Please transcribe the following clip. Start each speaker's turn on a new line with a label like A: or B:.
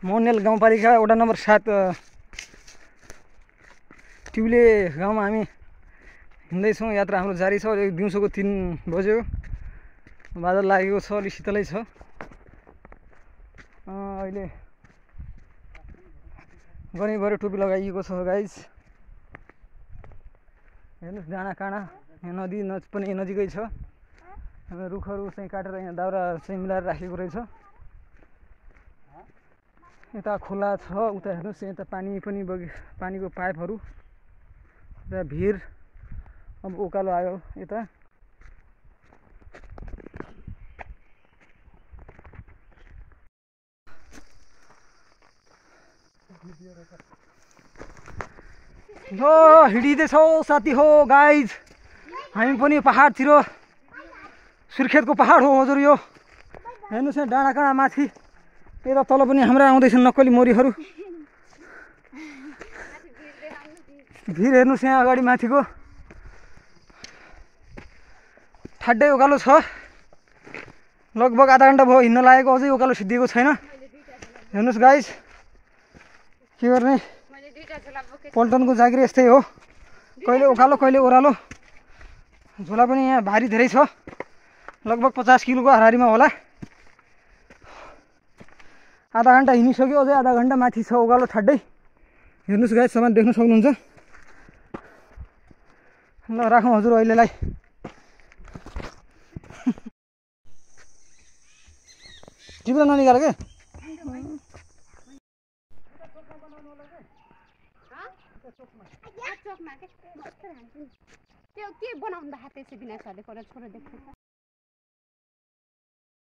A: Monel गाउँपालिका वडा number 7 ट्युले गाउँमा हामी हिँड्दैछौँ। यात्रा हाम्रो जारी छ। दिउँसोको 3 बज्यो, बादल लागेको छ, अलि शीतलै छ। अहिले गनीभरि टोपी लगाइएको छ गाइज। हेर्नुहोस् डाँडा काँडा, यहाँ नदी पनि नजिकै छ। रुखहरू चाहिँ काटेर यहाँ दाउरा चाहिँ मिलाएर राखेको रहेछ। यता खोला छ, उता हेर्नुहोस् यता पानी पनि पानीको पाइपहरू, यता भिर। अब उकालो आयो यता। हो हिँडिँदैछौ साथी हो गाइज। हामी पनि पहाडतिर, सुर्खेतको पहाड हो हजुर यो। हेर्नुहोस् यहाँ डाँडा काँडा माथि, यता तल पनि हाम्रा आउँदैछन् नक्कली मोरीहरू। भिर हेर्नुहोस् यहाँ अगाडि माथिको। ठाड्डै उकालो छ, लगभग आधा घन्टा भयो हिँड्न लागेको, अझै उकालो सिद्धिएको छैन। हेर्नुहोस् गाइज, के गर्ने, पल्टनको जागिर यस्तै हो, कहिले उकालो कहिले ओह्रालो। झोला पनि यहाँ भारी धेरै छ, लगभग 50 किलोको हाराहारीमा होला। आधा घन्टा हिँडिसक्यो, अझै आधा घन्टा माथि छ उकालो ठाड्डै। हेर्नुहोस् गाइज, सामान देख्न सक्नुहुन्छ। ल राखौँ हजुर अहिलेलाई। टिप्रा ननिकाल के
B: त्यो के बनाउँदा त्यसै बिना सरले छोरा देख्छ।